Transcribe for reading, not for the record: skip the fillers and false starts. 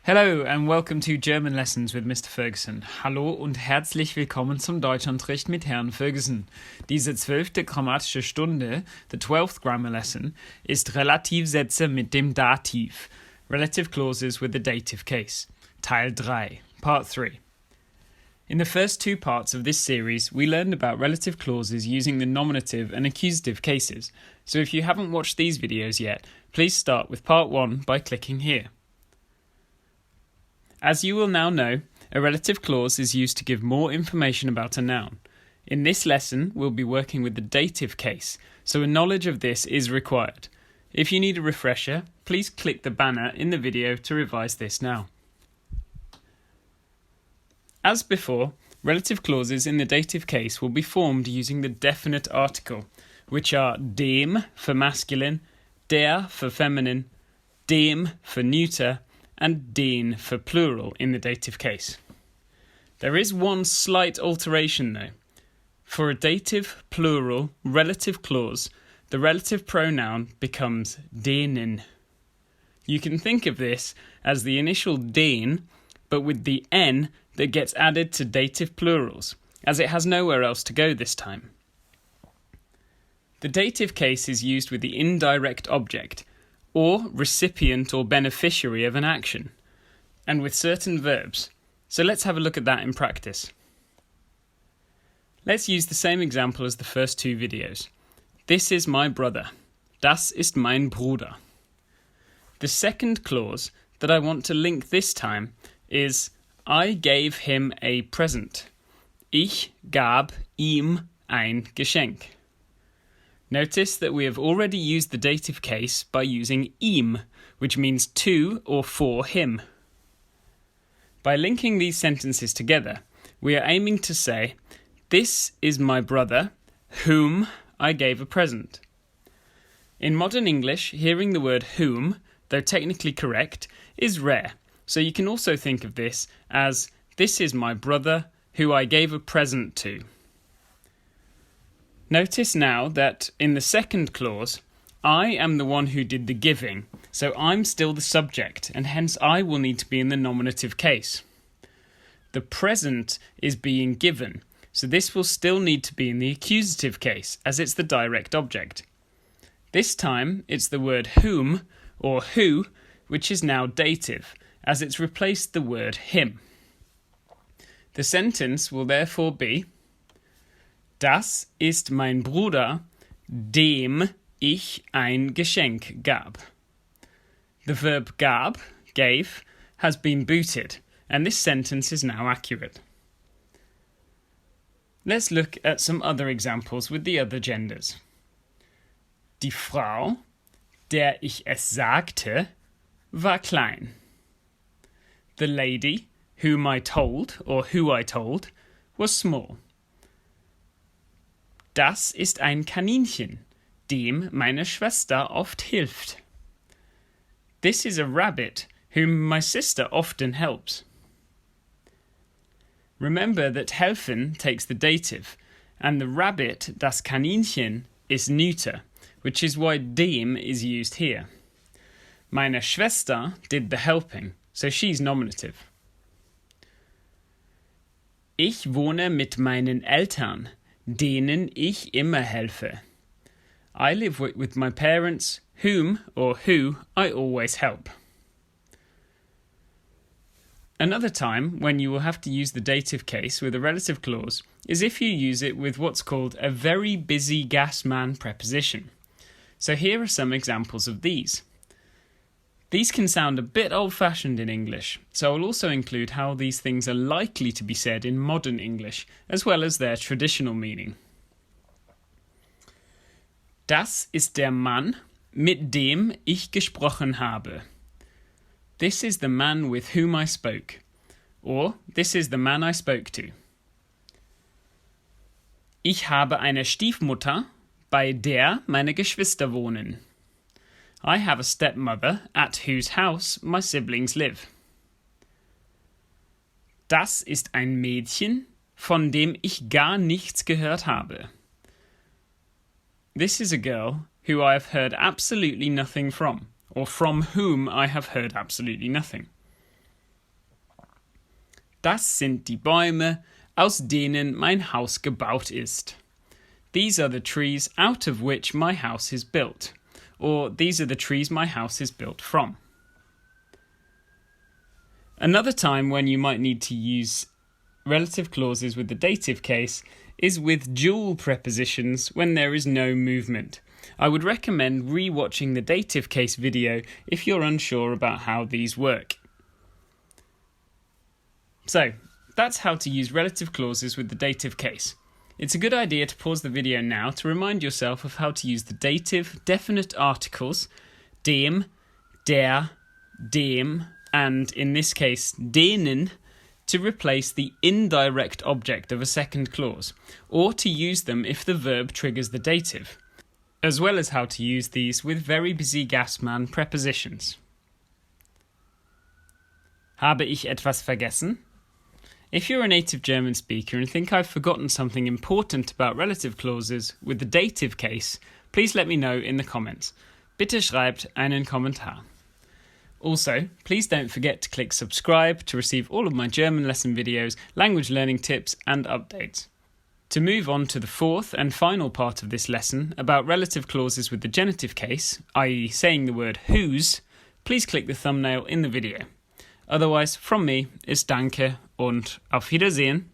Hello and welcome to German Lessons with Mr. Ferguson. Hallo und herzlich willkommen zum Deutschunterricht mit Herrn Ferguson. Diese 12. grammatische Stunde, the 12th grammar lesson, ist Relativsätze mit dem Dativ, relative clauses with the dative case, Teil 3, Part 3. In the first two parts of this series, we learned about relative clauses using the nominative and accusative cases, so if you haven't watched these videos yet, please start with Part 1 by clicking here. As you will now know, a relative clause is used to give more information about a noun. In this lesson, we'll be working with the dative case, so a knowledge of this is required. If you need a refresher, please click the banner in the video to revise this now. As before, relative clauses in the dative case will be formed using the definite article, which are dem for masculine, der for feminine, dem for neuter, and den for plural in the dative case. There is one slight alteration though. For a dative plural relative clause, the relative pronoun becomes denen. You can think of this as the initial den, but with the n that gets added to dative plurals, as it has nowhere else to go this time. The dative case is used with the indirect object, or recipient or beneficiary of an action, and with certain verbs. So let's have a look at that in practice. Let's use the same example as the first two videos. This is my brother. Das ist mein Bruder. The second clause that I want to link this time is I gave him a present. Ich gab ihm ein Geschenk. Notice that we have already used the dative case by using ihm, which means to or for him. By linking these sentences together, we are aiming to say, this is my brother, whom I gave a present. In modern English, hearing the word whom, though technically correct, is rare, so you can also think of this as, this is my brother, who I gave a present to. Notice now that in the second clause, I am the one who did the giving, so I'm still the subject, and hence I will need to be in the nominative case. The present is being given, so this will still need to be in the accusative case, as it's the direct object. This time, it's the word whom, or who, which is now dative, as it's replaced the word him. The sentence will therefore be, Das ist mein Bruder, dem ich ein Geschenk gab. The verb gab, gave, has been booted, and this sentence is now accurate. Let's look at some other examples with the other genders. Die Frau, der ich es sagte, war klein. The lady, whom I told, or who I told, was small. Das ist ein Kaninchen, dem meine Schwester oft hilft. This is a rabbit, whom my sister often helps. Remember that helfen takes the dative, and the rabbit, das Kaninchen, is neuter, which is why dem is used here. Meine Schwester did the helping, so she's nominative. Ich wohne mit meinen Eltern, denen ich immer helfe. I live with my parents, whom or who I always help. Another time when you will have to use the dative case with a relative clause is if you use it with what's called a very busy gas man preposition. So here are some examples of these. These can sound a bit old-fashioned in English, so I'll also include how these things are likely to be said in modern English, as well as their traditional meaning. Das ist der Mann, mit dem ich gesprochen habe. This is the man with whom I spoke. Or, this is the man I spoke to. Ich habe eine Stiefmutter, bei der meine Geschwister wohnen. I have a stepmother at whose house my siblings live. Das ist ein Mädchen, von dem ich gar nichts gehört habe. This is a girl who I have heard absolutely nothing from, or from whom I have heard absolutely nothing. Das sind die Bäume, aus denen mein Haus gebaut ist. These are the trees out of which my house is built. Or these are the trees my house is built from. Another time when you might need to use relative clauses with the dative case is with dual prepositions when there is no movement. I would recommend re-watching the dative case video if you're unsure about how these work. So, that's how to use relative clauses with the dative case. It's a good idea to pause the video now to remind yourself of how to use the dative definite articles, dem, der, dem, and in this case, denen, to replace the indirect object of a second clause, or to use them if the verb triggers the dative, as well as how to use these with very busy gas man prepositions. Habe ich etwas vergessen? If you're a native German speaker and think I've forgotten something important about relative clauses with the dative case, please let me know in the comments. Bitte schreibt einen Kommentar. Also, please don't forget to click subscribe to receive all of my German lesson videos, language learning tips and updates. To move on to the fourth and final part of this lesson about relative clauses with the genitive case, i.e. saying the word whose, please click the thumbnail in the video. Otherwise, from me, ist Danke und auf Wiedersehen.